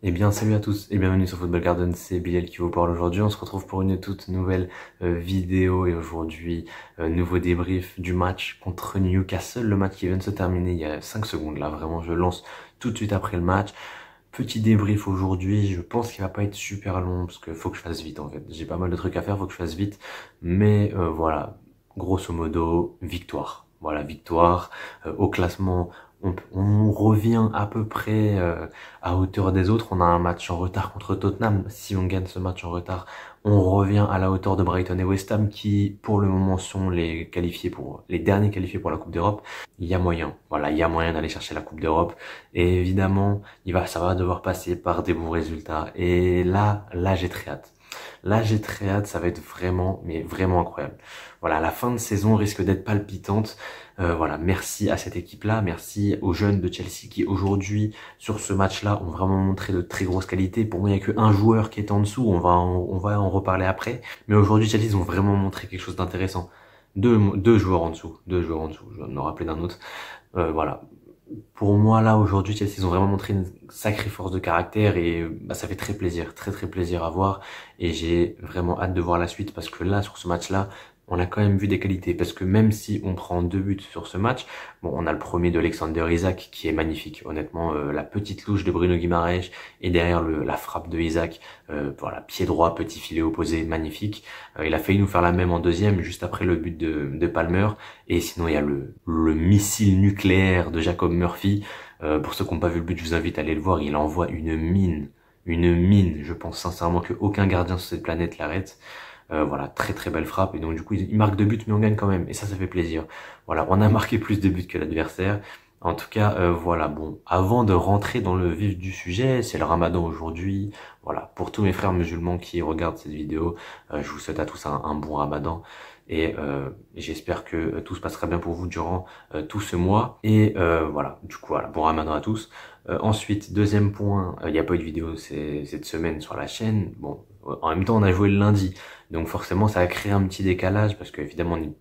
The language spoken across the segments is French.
Eh bien, salut à tous et bienvenue sur Football Garden, c'est Bilal qui vous parle aujourd'hui. On se retrouve pour une toute nouvelle vidéo et aujourd'hui, nouveau débrief du match contre Newcastle, le match qui vient de se terminer il y a 5 secondes là, vraiment je lance tout de suite après le match. Petit débrief aujourd'hui, je pense qu'il va pas être super long parce que faut que je fasse vite en fait. J'ai pas mal de trucs à faire, faut que je fasse vite, mais voilà, grosso modo, victoire. Voilà, victoire au classement. On revient à peu près à hauteur des autres. On a un match en retard contre Tottenham. Si on gagne ce match en retard, on revient à la hauteur de Brighton et West Ham qui, pour le moment, sont les derniers qualifiés pour la Coupe d'Europe. Il y a moyen. Voilà, il y a moyen d'aller chercher la Coupe d'Europe. Et évidemment, ça va devoir passer par des bons résultats. Et là, j'ai très hâte. Là, j'ai très hâte, ça va être vraiment, mais vraiment incroyable. Voilà, la fin de saison risque d'être palpitante. Voilà, merci à cette équipe-là, merci aux jeunes de Chelsea qui aujourd'hui, sur ce match-là, ont vraiment montré de très grosses qualités. Pour moi, il n'y a qu'un joueur qui est en dessous, on va en reparler après. Mais aujourd'hui, Chelsea, ils ont vraiment montré quelque chose d'intéressant. Deux joueurs en dessous, je vais me rappeler d'un autre. Voilà, pour moi là aujourd'hui Chelsea ils ont vraiment montré une sacrée force de caractère et ça fait très plaisir, très plaisir à voir et j'ai vraiment hâte de voir la suite parce que là sur ce match-là on a quand même vu des qualités parce que même si on prend 2 buts sur ce match, bon on a le premier d'Alexander Isak qui est magnifique, honnêtement la petite louche de Bruno Guimaraes et derrière la frappe de Isak, voilà pied droit petit filet opposé magnifique, il a failli nous faire la même en deuxième juste après le but de Palmer et sinon il y a le missile nucléaire de Jacob Murphy. Pour ceux qui n'ont pas vu le but, je vous invite à aller le voir. Il envoie une mine. Une mine. Je pense sincèrement qu'aucun gardien sur cette planète l'arrête. Voilà, très belle frappe. Et donc du coup, il marque 2 buts, mais on gagne quand même. Et ça fait plaisir. Voilà, on a marqué plus de buts que l'adversaire. En tout cas, voilà, bon, avant de rentrer dans le vif du sujet, c'est le ramadan aujourd'hui. Voilà, pour tous mes frères musulmans qui regardent cette vidéo, je vous souhaite à tous un bon ramadan. Et j'espère que tout se passera bien pour vous durant tout ce mois. Et voilà, du coup, voilà, bon ramadan à tous. Ensuite, deuxième point, il n'y a pas eu de vidéo cette semaine sur la chaîne. Bon, en même temps, on a joué le lundi. Donc forcément, ça a créé un petit décalage parce qu'évidemment, on est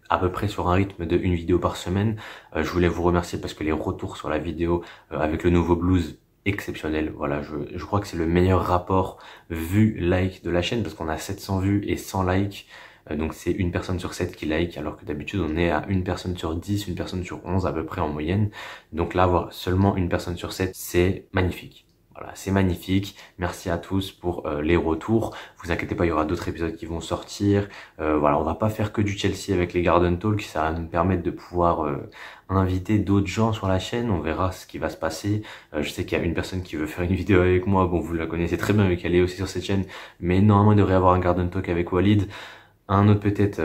à peu près sur un rythme de une vidéo par semaine. Je voulais vous remercier parce que les retours sur la vidéo avec le nouveau blues, exceptionnel. Voilà, je crois que c'est le meilleur rapport vue-like de la chaîne parce qu'on a 700 vues et 100 likes. Donc c'est une personne sur 7 qui like alors que d'habitude on est à une personne sur 10, une personne sur 11 à peu près en moyenne. Donc là avoir seulement une personne sur 7 c'est magnifique. Voilà, c'est magnifique. Merci à tous pour les retours. Vous inquiétez pas, il y aura d'autres épisodes qui vont sortir. Voilà, on va pas faire que du Chelsea avec les Garden Talk. Ça va nous permettre de pouvoir inviter d'autres gens sur la chaîne. On verra ce qui va se passer. Je sais qu'il y a une personne qui veut faire une vidéo avec moi. Bon, vous la connaissez très bien vu qu'elle est aussi sur cette chaîne. Mais normalement, il devrait y avoir un Garden Talk avec Walid. Un autre peut-être,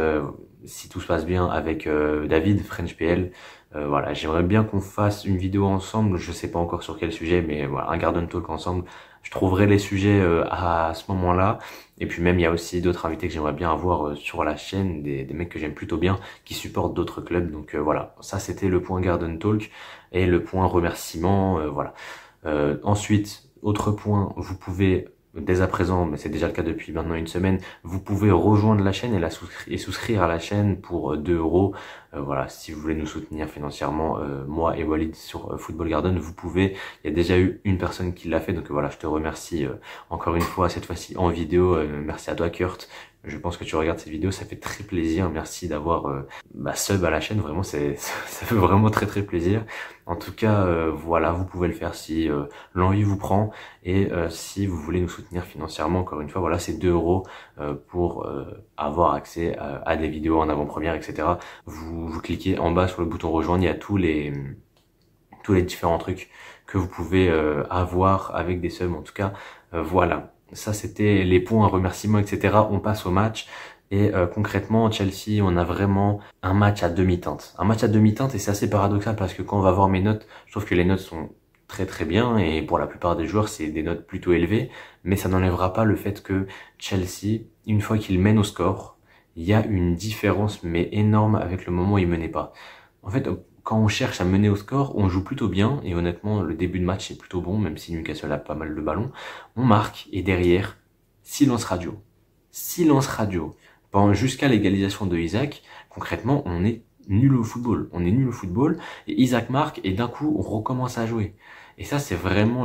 si tout se passe bien, avec David, French PL. Voilà, j'aimerais bien qu'on fasse une vidéo ensemble, je sais pas encore sur quel sujet, mais voilà, un Garden Talk ensemble. Je trouverai les sujets à ce moment-là. Et puis même, il y a aussi d'autres invités que j'aimerais bien avoir sur la chaîne, des mecs que j'aime plutôt bien, qui supportent d'autres clubs. Donc voilà, ça c'était le point Garden Talk et le point remerciement, voilà. Ensuite, autre point, vous pouvez dès à présent, mais c'est déjà le cas depuis maintenant une semaine, vous pouvez rejoindre la chaîne et souscrire à la chaîne pour 2 euros. Voilà, si vous voulez nous soutenir financièrement, moi et Walid sur Football Garden, vous pouvez. Il y a déjà eu une personne qui l'a fait, donc voilà, je te remercie encore une fois, cette fois-ci en vidéo. Merci à toi Kurt. Je pense que tu regardes cette vidéo, ça fait très plaisir. Merci d'avoir sub à la chaîne, vraiment, ça fait vraiment très plaisir. En tout cas, voilà, vous pouvez le faire si l'envie vous prend et si vous voulez nous soutenir financièrement, encore une fois, voilà, c'est 2 euros pour avoir accès à des vidéos en avant-première, etc. Vous cliquez en bas sur le bouton rejoindre, il y a tous les différents trucs que vous pouvez avoir avec des subs. En tout cas, voilà. Ça, c'était les points, remerciements, etc. On passe au match. Et concrètement, Chelsea, on a vraiment un match à demi-teinte. Un match à demi-teinte, et c'est assez paradoxal parce que quand on va voir mes notes, je trouve que les notes sont très bien, et pour la plupart des joueurs, c'est des notes plutôt élevées, mais ça n'enlèvera pas le fait que Chelsea, une fois qu'il mène au score, il y a une différence, mais énorme avec le moment où il menait pas. En fait, quand on cherche à mener au score, on joue plutôt bien, et honnêtement, le début de match est plutôt bon, même si Newcastle a pas mal de ballons. On marque, et derrière, silence radio. Silence radio. Jusqu'à l'égalisation de Isaac, concrètement, on est nul au football. On est nul au football, et Isaac marque, et d'un coup, on recommence à jouer. Et ça, c'est vraiment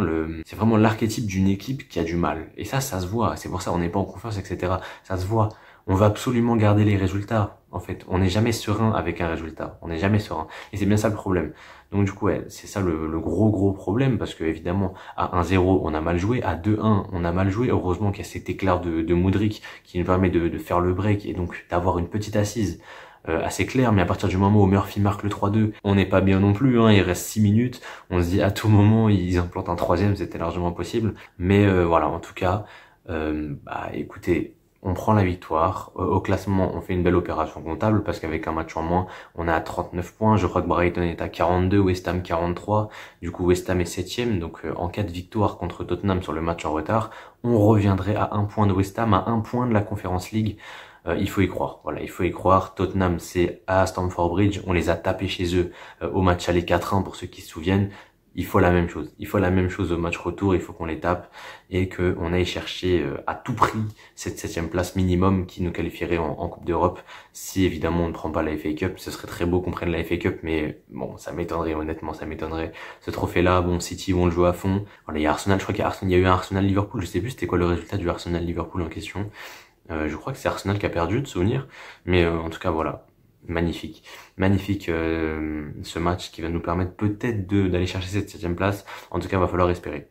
l'archétype d'une équipe qui a du mal. Et ça se voit. C'est pour ça on n'est pas en confiance, etc. Ça se voit. On va absolument garder les résultats. En fait, on n'est jamais serein avec un résultat. On n'est jamais serein. Et c'est bien ça le problème. Donc du coup, ouais, c'est ça le gros problème, parce que évidemment, à 1-0, on a mal joué, à 2-1, on a mal joué. Heureusement qu'il y a cet éclair de Mudryk qui nous permet de faire le break et donc d'avoir une petite assise assez claire. Mais à partir du moment où Murphy marque le 3-2, on n'est pas bien non plus, hein, il reste 6 minutes. On se dit à tout moment, ils implantent un troisième, c'était largement possible. Mais voilà, en tout cas, bah écoutez, on prend la victoire. Au classement, on fait une belle opération comptable parce qu'avec un match en moins, on est à 39 points. Je crois que Brighton est à 42, West Ham 43. Du coup, West Ham est 7ème. Donc, en cas de victoire contre Tottenham sur le match en retard, on reviendrait à 1 point de West Ham, à 1 point de la Conference League. Il faut y croire. Voilà, il faut y croire. Tottenham, c'est à Stamford Bridge. On les a tapés chez eux au match aller 4-1 pour ceux qui se souviennent. Il faut la même chose. Il faut la même chose au match retour. Il faut qu'on les tape et qu'on aille chercher à tout prix cette 7ème place minimum qui nous qualifierait en Coupe d'Europe. Si évidemment on ne prend pas la FA Cup, ce serait très beau qu'on prenne la FA Cup, mais bon, ça m'étonnerait, honnêtement, ça m'étonnerait. Ce trophée-là, bon, City vont le jouer à fond. Voilà, il y a Arsenal, je crois qu'il y a eu un Arsenal-Liverpool. Je sais plus c'était quoi le résultat du Arsenal-Liverpool en question. Je crois que c'est Arsenal qui a perdu, de souvenir. Mais en tout cas, voilà. Magnifique. Magnifique ce match qui va nous permettre peut-être d'aller chercher cette 7ème place. En tout cas, il va falloir espérer.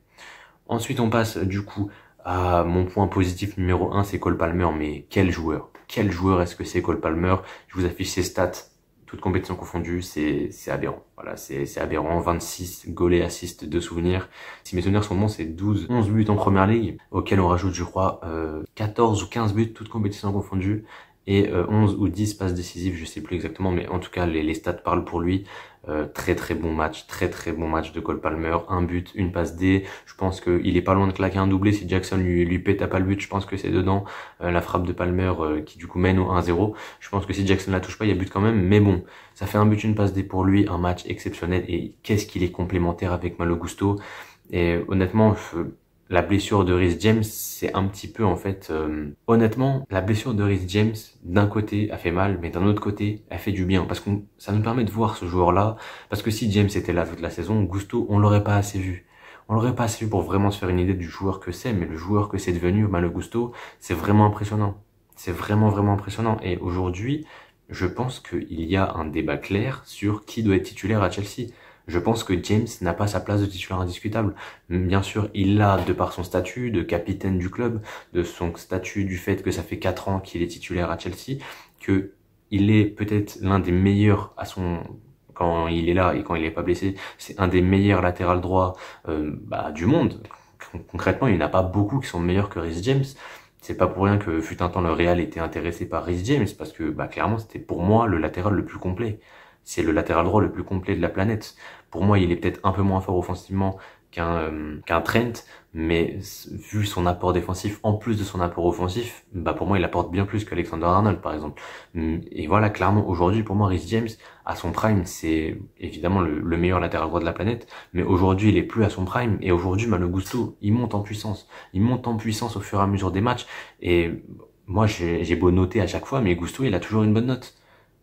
Ensuite, on passe du coup à mon point positif numéro 1, c'est Cole Palmer. Mais quel joueur! Quel joueur est-ce que c'est Cole Palmer? Je vous affiche ses stats, toutes compétitions confondues, c'est aberrant. Voilà, c'est aberrant. 26 goals et assists de souvenirs. Si mes souvenirs sont bons, c'est 11 buts en première ligue, auquel on rajoute, je crois, 14 ou 15 buts, toutes compétitions confondues. Et 11 ou 10 passes décisives, je sais plus exactement, mais en tout cas les stats parlent pour lui. Très bon match, très bon match de Cole Palmer, un but, une passe D. Je pense qu'il est pas loin de claquer un doublé. Si Jackson lui pète pas le but, je pense que c'est dedans. La frappe de Palmer qui du coup mène au 1-0. Je pense que si Jackson la touche pas, il y a but quand même, mais bon, ça fait un but, une passe D pour lui, un match exceptionnel. Et qu'est-ce qu'il est complémentaire avec Malo Gusto. Et honnêtement, la blessure de Reece James, c'est un petit peu en fait... honnêtement, la blessure de Reece James, d'un côté, a fait mal, mais d'un autre côté, elle fait du bien. Parce que ça nous permet de voir ce joueur-là. Parce que si James était là toute la saison, Gusto, on l'aurait pas assez vu. On l'aurait pas assez vu pour vraiment se faire une idée du joueur que c'est, mais le joueur que c'est devenu, Malo Gusto, c'est vraiment impressionnant. C'est vraiment impressionnant. Et aujourd'hui, je pense qu'il y a un débat clair sur qui doit être titulaire à Chelsea. Je pense que James n'a pas sa place de titulaire indiscutable. Bien sûr, il l'a de par son statut de capitaine du club, de son statut du fait que ça fait 4 ans qu'il est titulaire à Chelsea, que il est peut-être l'un des meilleurs quand il est là et quand il est pas blessé, c'est un des meilleurs latéral droits du monde. Concrètement, il n'y en a pas beaucoup qui sont meilleurs que Reece James. C'est pas pour rien que fut un temps le Real était intéressé par Reece James, parce que clairement c'était pour moi le latéral le plus complet. C'est le latéral droit le plus complet de la planète. Pour moi, il est peut-être un peu moins fort offensivement qu'un Trent, mais vu son apport défensif, en plus de son apport offensif, pour moi, il apporte bien plus qu'Alexander-Arnold, par exemple. Et voilà, clairement, aujourd'hui, pour moi, Reece James, à son prime, c'est évidemment le meilleur latéral droit de la planète, mais aujourd'hui, il est plus à son prime, et aujourd'hui, Malo Gusto, il monte en puissance. Il monte en puissance au fur et à mesure des matchs, et moi, j'ai beau noter à chaque fois, mais Gusto, il a toujours une bonne note.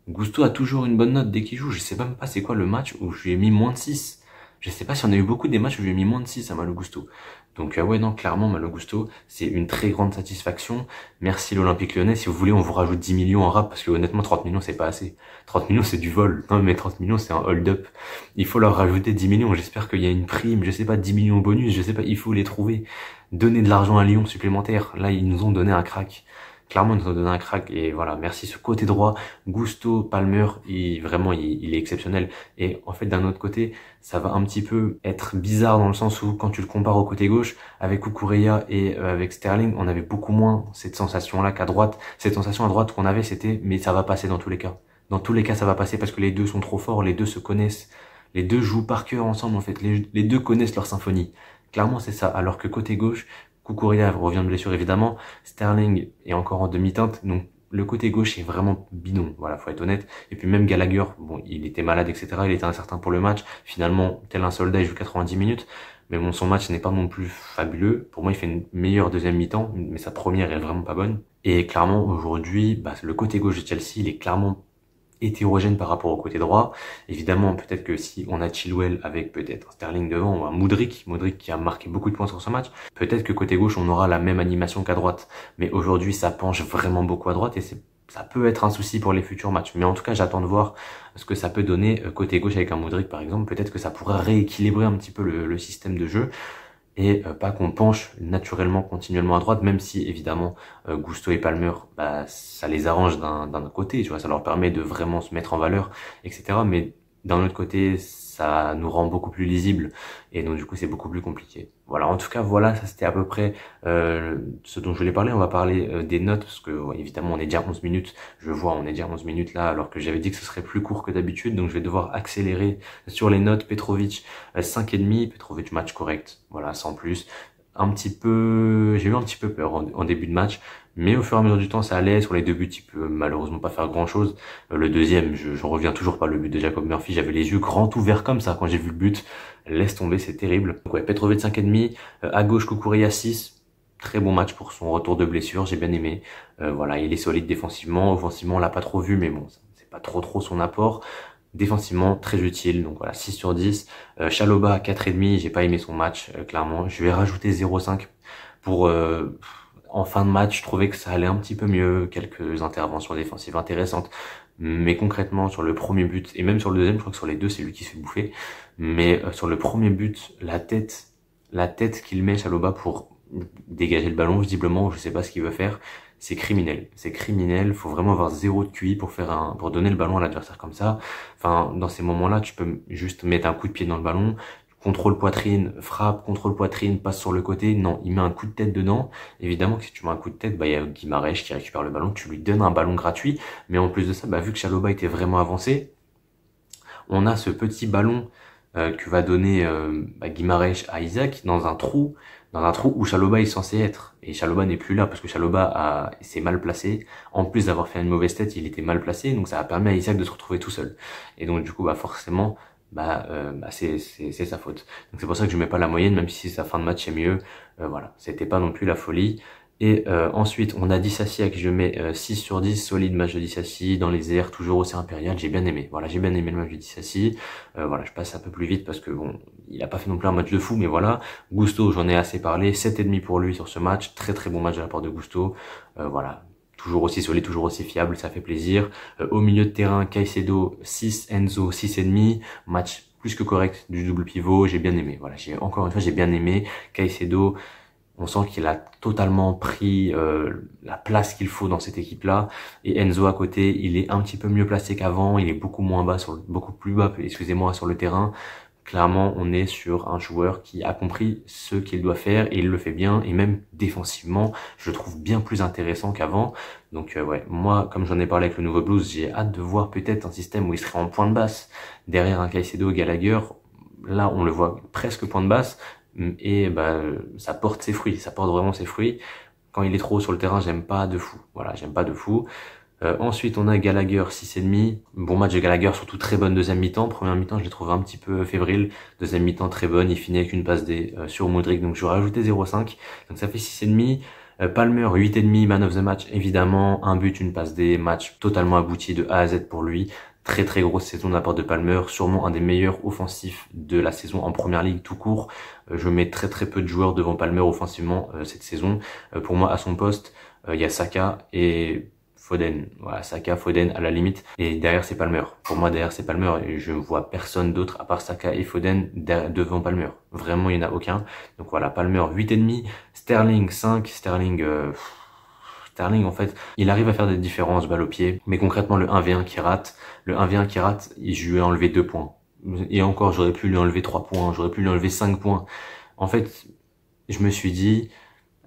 Gusto a toujours une bonne note dès qu'il joue. Je sais même pas c'est quoi le match où je lui ai mis moins de 6. Je sais pas si on a eu beaucoup des matchs où je lui ai mis moins de 6 à Malo Gusto. Donc ouais, non, clairement, Malo Gusto, c'est une très grande satisfaction. Merci l'Olympique Lyonnais. Si vous voulez, on vous rajoute 10 millions en rap, parce que honnêtement, 30 millions, c'est pas assez. 30 millions, c'est du vol. Non, mais 30 millions, c'est un hold-up. Il faut leur rajouter 10 millions. J'espère qu'il y a une prime, je sais pas, 10 millions bonus, je sais pas, il faut les trouver. Donner de l'argent à Lyon supplémentaire. Là, ils nous ont donné un crack. Clairement, ils nous ont donné un crack, et voilà, merci. Ce côté droit, Gusto, Palmer, il est exceptionnel. Et en fait, d'un autre côté, ça va un petit peu être bizarre dans le sens où, quand tu le compares au côté gauche, avec Cucurella et avec Sterling, on avait beaucoup moins cette sensation-là qu'à droite. Cette sensation à droite qu'on avait, c'était, mais ça va passer dans tous les cas. Dans tous les cas, ça va passer parce que les deux sont trop forts, les deux se connaissent. Les deux jouent par cœur ensemble, en fait. Les deux connaissent leur symphonie. Clairement, c'est ça. Alors que côté gauche, Cucurella revient de blessure évidemment, Sterling est encore en demi-teinte, donc le côté gauche est vraiment bidon, voilà, faut être honnête. Et puis même Gallagher, bon, il était malade, etc., il était incertain pour le match, finalement, tel un soldat, il joue 90 minutes, mais bon, son match n'est pas non plus fabuleux. Pour moi, il fait une meilleure deuxième mi-temps, mais sa première est vraiment pas bonne. Et clairement, aujourd'hui, le côté gauche de Chelsea, il est clairement hétérogène par rapport au côté droit. Évidemment, peut-être que si on a Chilwell avec peut-être Sterling devant ou un Mudryk qui a marqué beaucoup de points sur ce match, peut-être que côté gauche on aura la même animation qu'à droite. Mais aujourd'hui ça penche vraiment beaucoup à droite et ça peut être un souci pour les futurs matchs. Mais en tout cas, j'attends de voir ce que ça peut donner côté gauche avec un Mudryk par exemple. Peut-être que ça pourrait rééquilibrer un petit peu le système de jeu et pas qu'on penche naturellement continuellement à droite, même si évidemment Gusto et Palmer, bah, ça les arrange d'un côté, tu vois, ça leur permet de vraiment se mettre en valeur, etc. Mais d'un autre côté, ça nous rend beaucoup plus lisible et donc du coup c'est beaucoup plus compliqué. Voilà, en tout cas voilà, ça c'était à peu près ce dont je voulais parler. On va parler des notes parce que ouais, évidemment on est déjà 11 minutes, je vois on est déjà 11 minutes là alors que j'avais dit que ce serait plus court que d'habitude, donc je vais devoir accélérer sur les notes. Petrovic 5,5, Petrovic match correct, voilà, sans plus. J'ai eu un petit peu peur en début de match, mais au fur et à mesure du temps, ça allait. Sur les deux buts, il peut malheureusement pas faire grand chose. Le deuxième, je reviens toujours pas, le but de Jacob Murphy. J'avais les yeux grands ouverts comme ça quand j'ai vu le but. Laisse tomber, c'est terrible. Donc ouais, Petrovic 5,5, à gauche Cucurella 6. Très bon match pour son retour de blessure, j'ai bien aimé. Voilà, il est solide défensivement. Offensivement, on l'a pas trop vu, mais bon, c'est pas trop son apport. Défensivement, très utile, donc voilà, 6 sur 10. Chalobah, 4,5, j'ai pas aimé son match, clairement. Je vais rajouter 0,5 pour... en fin de match, je trouvais que ça allait un petit peu mieux, quelques interventions défensives intéressantes. Mais concrètement, sur le premier but, et même sur le deuxième, je crois que sur les deux, c'est lui qui se fait bouffer. Mais sur le premier but, la tête qu'il met Chalobah pour dégager le ballon, visiblement, je sais pas ce qu'il veut faire. C'est criminel. C'est criminel. Faut vraiment avoir zéro de QI pour donner le ballon à l'adversaire comme ça. Enfin, dans ces moments-là, tu peux juste mettre un coup de pied dans le ballon, contrôle poitrine, frappe, contrôle poitrine, passe sur le côté. Non, il met un coup de tête dedans. Évidemment que si tu mets un coup de tête, bah, il y a Guimarães qui récupère le ballon, tu lui donnes un ballon gratuit. Mais en plus de ça, bah, vu que Chalobah était vraiment avancé, on a ce petit ballon que va donner Guimarães à Isaac dans un trou où Chalobah est censé être. Et Chalobah n'est plus là parce que Chalobah s'est mal placé. En plus d'avoir fait une mauvaise tête, il était mal placé, donc ça a permis à Isaac de se retrouver tout seul. Et donc du coup, bah forcément, c'est sa faute. Donc c'est pour ça que je mets pas la moyenne, même si sa fin de match est mieux. Voilà, c'était pas non plus la folie. Et ensuite, on a Disasi à qui je mets 6 sur 10, solide match de Disasi, dans les airs, toujours aussi impérial, j'ai bien aimé. Voilà, j'ai bien aimé le match de Disasi. Voilà, je passe un peu plus vite parce que bon, il a pas fait non plus un match de fou, mais voilà. Gusto, j'en ai assez parlé, 7,5 pour lui sur ce match, très très bon match de la part de Gusto. Voilà, toujours aussi solide, toujours aussi fiable, ça fait plaisir. Au milieu de terrain, Caicedo 6, Enzo 6,5, match plus que correct du double pivot, j'ai bien aimé. Voilà, encore une fois, j'ai bien aimé. Caicedo, on sent qu'il a totalement pris la place qu'il faut dans cette équipe-là. Et Enzo à côté, il est un petit peu mieux placé qu'avant. Il est beaucoup plus bas, excusez-moi, sur le terrain. Clairement, on est sur un joueur qui a compris ce qu'il doit faire et il le fait bien. Et même défensivement, je le trouve bien plus intéressant qu'avant. Donc ouais, moi, comme j'en ai parlé avec le nouveau Blues, j'ai hâte de voir peut-être un système où il serait en point de basse derrière un Caicedo Gallagher. Là, on le voit presque point de basse. Et bah ça porte ses fruits, ça porte vraiment ses fruits. Quand il est trop haut sur le terrain, j'aime pas de fou. Voilà, j'aime pas de fou. Ensuite, on a Gallagher 6,5. Bon match de Gallagher, surtout très bonne deuxième mi-temps. Première mi-temps, je l'ai trouvé un petit peu fébrile. Deuxième mi-temps très bonne, il finit avec une passe D sur Mudryk, donc je vais rajouter 0,5. Donc ça fait 6,5. Palmer 8,5, man of the match, évidemment, un but, une passe D, match totalement abouti de A à Z pour lui. Très très grosse saison de la part de Palmer, sûrement un des meilleurs offensifs de la saison en première ligue tout court. Je mets très très peu de joueurs devant Palmer offensivement cette saison. Pour moi, à son poste, il y a Saka et Foden. Voilà, Saka, Foden à la limite. Et derrière, c'est Palmer. Pour moi, derrière, c'est Palmer. Et je ne vois personne d'autre à part Saka et Foden devant Palmer. Vraiment, il n'y en a aucun. Donc voilà, Palmer 8,5. Sterling 5. Sterling, en fait, il arrive à faire des différences balle au pied, mais concrètement, le 1v1 qui rate, je lui ai enlevé 2 points. Et encore, j'aurais pu lui enlever 3 points, j'aurais pu lui enlever 5 points. En fait, je me suis dit,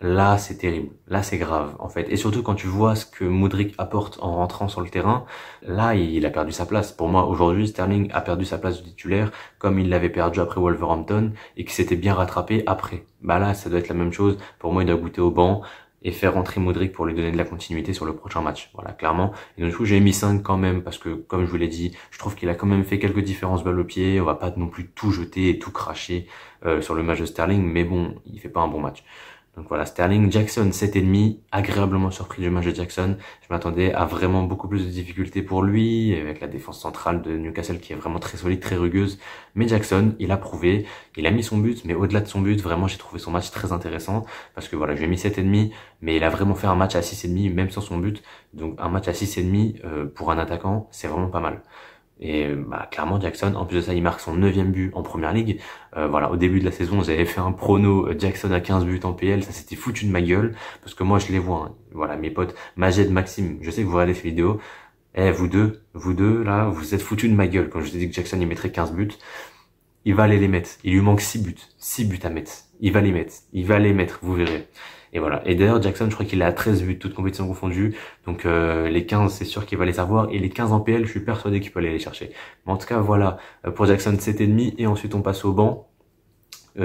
là, c'est terrible. Là, c'est grave, en fait. Et surtout, quand tu vois ce que Mudryk apporte en rentrant sur le terrain, là, il a perdu sa place. Pour moi, aujourd'hui, Sterling a perdu sa place de titulaire, comme il l'avait perdu après Wolverhampton, et qu'il s'était bien rattrapé après. Bah là, ça doit être la même chose. Pour moi, il doit goûter au banc et faire rentrer Mudryk pour lui donner de la continuité sur le prochain match. Voilà, clairement. Et donc, du coup, j'ai mis 5 quand même, parce que, comme je vous l'ai dit, je trouve qu'il a quand même fait quelques différences balle au pied. On va pas non plus tout jeter et tout cracher sur le match de Sterling, mais bon, il fait pas un bon match. Donc voilà, Sterling, Jackson 7,5, agréablement surpris du match de Jackson. Je m'attendais à vraiment beaucoup plus de difficultés pour lui, avec la défense centrale de Newcastle qui est vraiment très solide, très rugueuse. Mais Jackson, il a prouvé, il a mis son but, mais au-delà de son but, vraiment j'ai trouvé son match très intéressant, parce que voilà, je lui ai mis 7,5, mais il a vraiment fait un match à 6,5, même sans son but. Donc un match à 6,5 pour un attaquant, c'est vraiment pas mal. Et bah, clairement Jackson, en plus de ça, il marque son 9e but en première ligue. Voilà, au début de la saison, j'avais fait un prono Jackson à 15 buts en PL, ça s'était foutu de ma gueule, parce que moi je les vois, hein. Voilà, mes potes, Majed, Maxime, je sais que vous regardez ces vidéos, vous deux, là, vous êtes foutus de ma gueule quand je vous ai dit que Jackson il mettrait 15 buts. Il va aller les mettre. Il lui manque 6 buts à mettre. Il va les mettre, vous verrez. Et voilà. Et d'ailleurs, Jackson, je crois qu'il est à 13 buts, toutes compétitions confondues. Donc, les 15, c'est sûr qu'il va les avoir. Et les 15 en PL, je suis persuadé qu'il peut aller les chercher. Mais en tout cas, voilà. Pour Jackson, 7,5. Et ensuite, on passe au banc.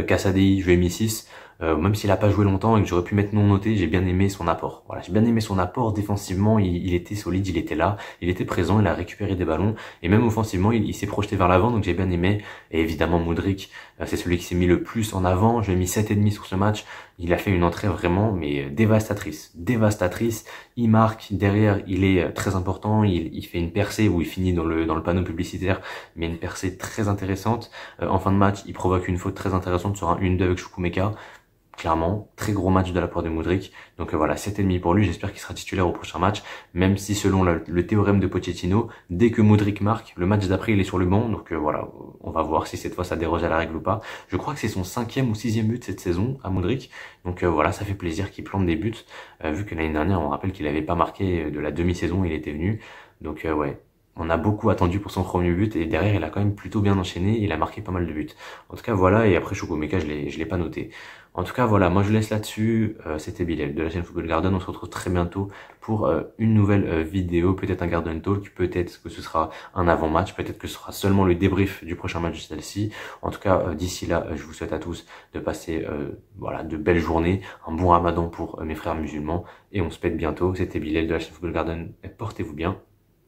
Casadei, je lui ai mis 6. Même s'il a pas joué longtemps et que j'aurais pu mettre non noté, j'ai bien aimé son apport. Voilà, j'ai bien aimé son apport défensivement, il était solide, il était là, il était présent, il a récupéré des ballons, et même offensivement, il s'est projeté vers l'avant, donc j'ai bien aimé. Et évidemment, Mudryk, c'est celui qui s'est mis le plus en avant. Je lui ai mis 7,5 sur ce match. Il a fait une entrée vraiment, mais dévastatrice. Dévastatrice. Il marque, derrière, il est très important, il fait une percée où il finit dans le panneau publicitaire, mais une percée très intéressante. En fin de match, il provoque une faute très intéressante sur un 1-2 avec Chukwuemeka. Clairement, très gros match de la part de Mudryk. Donc voilà, 7,5 pour lui, j'espère qu'il sera titulaire au prochain match, même si selon le théorème de Pochettino, dès que Mudryk marque, le match d'après il est sur le banc, donc voilà, on va voir si cette fois ça déroge à la règle ou pas. Je crois que c'est son 5e ou 6e but cette saison à Mudryk, donc voilà, ça fait plaisir qu'il plante des buts, vu que l'année dernière, on rappelle qu'il avait pas marqué de la demi-saison, il était venu, donc ouais. On a beaucoup attendu pour son premier but et derrière il a quand même plutôt bien enchaîné, il a marqué pas mal de buts. En tout cas voilà, et après Chukwuemeka je l'ai pas noté. En tout cas voilà, moi je laisse là-dessus, c'était Bilal de la chaîne Football Garden, on se retrouve très bientôt pour une nouvelle vidéo, peut-être un Garden Talk, peut-être que ce sera un avant-match, peut-être que ce sera seulement le débrief du prochain match de celle-ci. En tout cas d'ici là, je vous souhaite à tous de passer voilà, de belles journées, un bon ramadan pour mes frères musulmans et on se pète bientôt. C'était Bilal de la chaîne Football Garden, portez-vous bien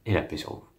et la paix sur vous.